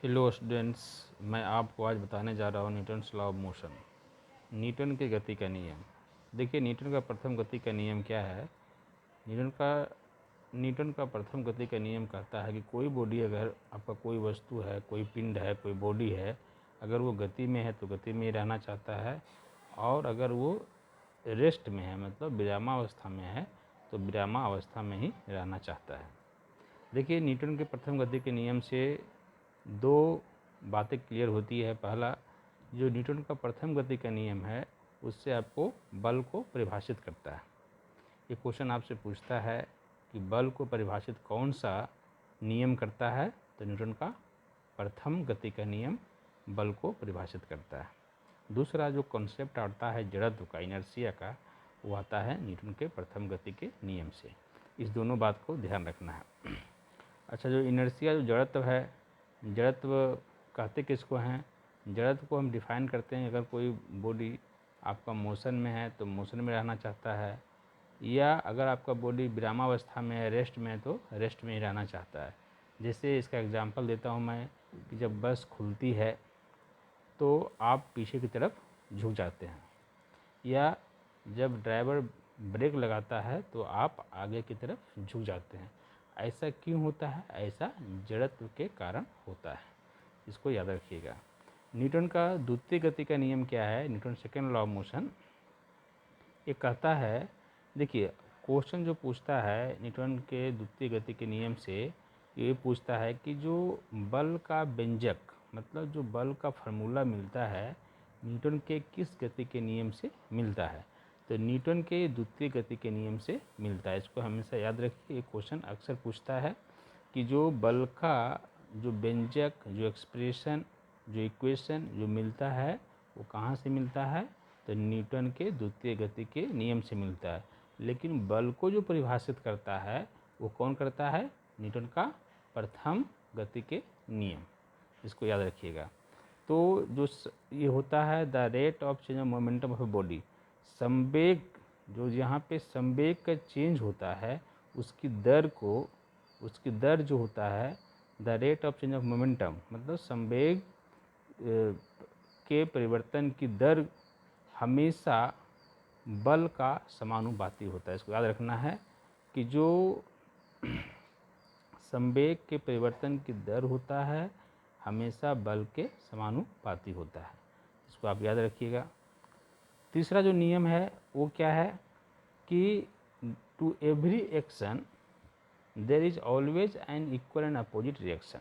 Hello students, मैं आपको आज बताने जा रहा हूँ Newton's law of motion, Newton के गति का नियम। देखिए, न्यूटन का प्रथम गति का नियम क्या है। न्यूटन का प्रथम गति का नियम कहता है कि कोई बॉडी, अगर आपका कोई वस्तु है, कोई पिंड है, कोई बॉडी है, अगर वो गति में है तो गति में ही रहना चाहता है, और अगर वो रेस्ट में है मतलब विरामावस्था में है तो विरामावस्था में ही रहना चाहता है। देखिए, न्यूटन के प्रथम गति के नियम से दो बातें क्लियर होती है। पहला, जो न्यूटन का प्रथम गति का नियम है उससे आपको बल को परिभाषित करता है। ये क्वेश्चन आपसे पूछता है कि बल को परिभाषित कौन सा नियम करता है, तो न्यूटन का प्रथम गति का नियम बल को परिभाषित करता है। दूसरा जो कॉन्सेप्ट आता है जड़त्व का, इनर्शिया का, वो आता है न्यूटन के प्रथम गति के नियम से। इस दोनों बात को ध्यान रखना है। अच्छा, जो इनर्शिया, जो जड़त्व है, जड़त्व कहते किसको हैं? जड़त्व को हम डिफाइन करते हैं, अगर कोई बॉडी आपका मोशन में है तो मोशन में रहना चाहता है, या अगर आपका बॉडी विरामावस्था में है, रेस्ट में है, तो रेस्ट में ही रहना चाहता है। जैसे इसका एग्जांपल देता हूँ मैं कि जब बस खुलती है तो आप पीछे की तरफ झुक जाते हैं, या जब ड्राइवर ब्रेक लगाता है तो आप आगे की तरफ झुक जाते हैं। ऐसा क्यों होता है? ऐसा जड़त्व के कारण होता है, इसको याद रखिएगा। न्यूटन का द्वितीय गति का नियम क्या है? Newton second law of motion ये कहता है, देखिए क्वेश्चन जो पूछता है न्यूटन के द्वितीय गति के नियम से, ये पूछता है कि जो बल का व्यंजक मतलब जो बल का फार्मूला मिलता है न्यूटन के किस गति के नियम से मिलता है, तो न्यूटन के द्वितीय गति के नियम से मिलता है। इसको हमेशा याद रखिए, ये क्वेश्चन अक्सर पूछता है कि जो बल का जो व्यंजक, जो एक्सप्रेशन, जो इक्वेशन जो मिलता है वो कहाँ से मिलता है, तो न्यूटन के द्वितीय गति के नियम से मिलता है। लेकिन बल को जो परिभाषित करता है वो कौन करता है? न्यूटन का प्रथम गति के नियम, इसको याद रखिएगा। तो जो ये होता है the rate of change of momentum of a body, संवेग, जो यहाँ पे संवेग का चेंज होता है उसकी दर जो होता है, the rate of change of momentum मतलब संवेग के परिवर्तन की दर हमेशा बल का समानुपाती होता है। इसको याद रखना है कि जो संवेग के परिवर्तन की दर होता है हमेशा बल के समानुपाती होता है, इसको आप याद रखिएगा। तीसरा जो नियम है वो क्या है कि to every action there is always an equal and opposite reaction.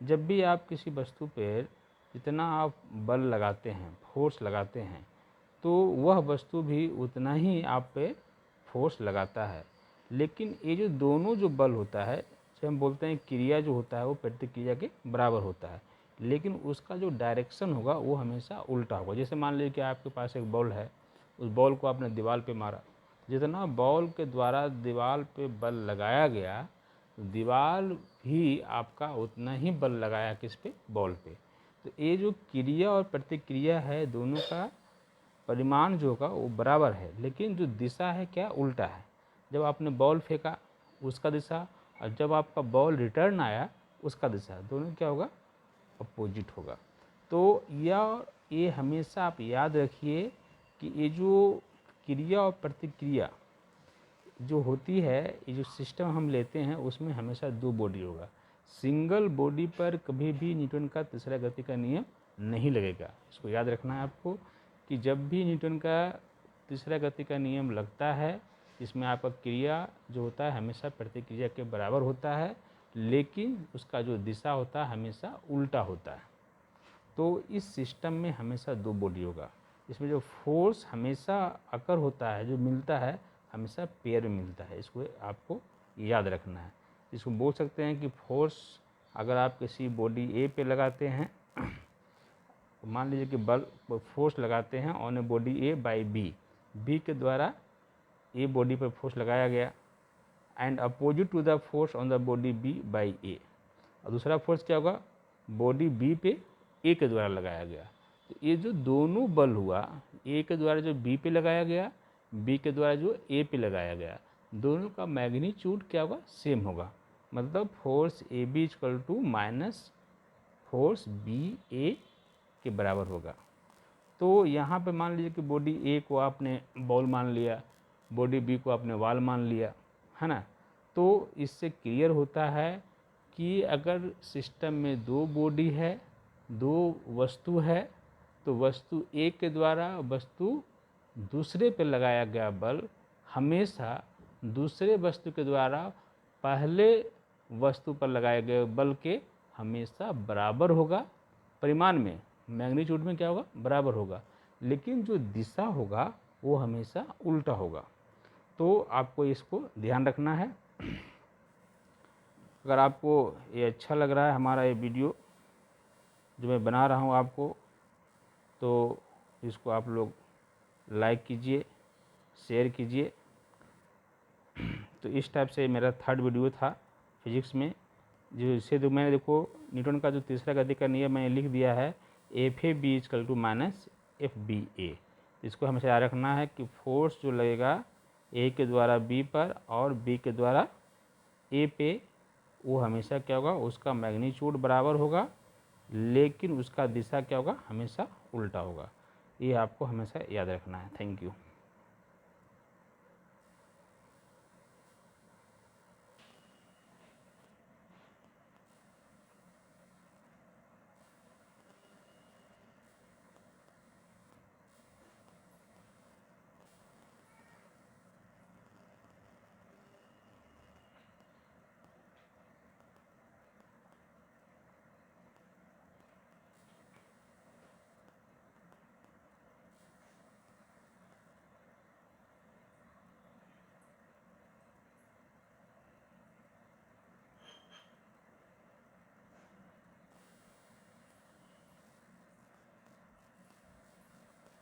जब भी आप किसी वस्तु पर जितना आप बल लगाते हैं, फोर्स लगाते हैं, तो वह वस्तु भी उतना ही आप पे फोर्स लगाता है। लेकिन ये जो दोनों जो बल होता है, जैसे हम बोलते हैं क्रिया जो होता है वो प्रतिक्रिया के बराबर होता है, लेकिन उसका जो डायरेक्शन होगा वो हमेशा उल्टा होगा। जैसे मान लीजिए कि आपके पास एक बॉल है, उस बॉल को आपने दीवार पे मारा, जितना बॉल के द्वारा दीवार पे बल लगाया गया, तो दीवार भी आपका उतना ही बल लगाया किस पे? बॉल पे। तो ये जो क्रिया और प्रतिक्रिया है, दोनों का परिमाण जो होगा वो बराबर है, लेकिन जो दिशा है क्या? उल्टा है। जब आपने बॉल फेंका उसका दिशा, और जब आपका बॉल रिटर्न आया उसका दिशा, दोनों क्या होगा? अपोजिट होगा। तो ये हमेशा आप याद रखिए कि ये जो क्रिया और प्रतिक्रिया जो होती है, ये जो सिस्टम हम लेते हैं उसमें हमेशा दो बॉडी होगा। सिंगल बॉडी पर कभी भी न्यूटन का तीसरा गति का नियम नहीं लगेगा। इसको याद रखना है आपको कि जब भी न्यूटन का तीसरा गति का नियम लगता है, इसमें आपका क्रिया जो होता है हमेशा प्रतिक्रिया के बराबर होता है, लेकिन उसका जो दिशा होता है हमेशा उल्टा होता है। तो इस सिस्टम में हमेशा दो बॉडी होगा। इसमें जो फोर्स हमेशा अकर होता है, जो मिलता है, हमेशा पेयर में मिलता है। इसको आपको याद रखना है। इसको बोल सकते हैं कि फोर्स अगर आप किसी बॉडी ए पे लगाते हैं, तो मान लीजिए कि बल फोर्स लगाते हैं on a body A by B के द्वारा ए बॉडी पर फोर्स लगाया गया, and opposite to the force on the body B by A. और दूसरा फोर्स क्या होगा? बॉडी बी पे ए के द्वारा लगाया गया। तो ये जो दोनों बल हुआ, ए के द्वारा जो बी पे लगाया गया, बी के द्वारा जो ए पे लगाया गया, दोनों का मैग्नीट्यूड क्या होगा? सेम होगा। मतलब force A B equal to minus force B A के बराबर होगा। तो यहाँ पे मान लीजिए कि बॉडी ए को आपने बॉल मान लिया, बॉडी बी को आपने वाल मान लिया, है ना। तो इससे क्लियर होता है कि अगर सिस्टम में दो बॉडी है, दो वस्तु है, तो वस्तु ए के द्वारा वस्तु दूसरे पर लगाया गया बल हमेशा दूसरे वस्तु के द्वारा पहले वस्तु पर लगाए गए बल के हमेशा बराबर होगा। परिमाण में, मैग्नीट्यूड में क्या होगा, बराबर होगा, लेकिन जो दिशा होगा वो हमेशा उल्टा होगा। तो आपको इसको ध्यान रखना है। अगर आपको ये अच्छा लग रहा है हमारा ये वीडियो जो मैं बना रहा हूँ आपको, तो इसको आप लोग लाइक कीजिए, शेयर कीजिए। तो इस टाइप से मेरा थर्ड वीडियो था फिजिक्स में, जो इसे तो मैंने देखो न्यूटन का जो तीसरा गति का नियम मैंने लिख दिया है, F A B equal to minus F B A. इसको हमेशा याद रखना है कि फोर्स जो लगेगा ए के द्वारा बी पर और बी के द्वारा ए पे, वो हमेशा क्या होगा, उसका मैग्नीट्यूड बराबर होगा, लेकिन उसका दिशा क्या होगा, हमेशा उल्टा होगा। ये आपको हमेशा याद रखना है। Thank you.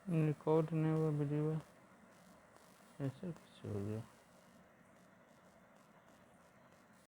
रिकॉर्ड नहीं हुआ वीडियो, ऐसे कुछ हो गया।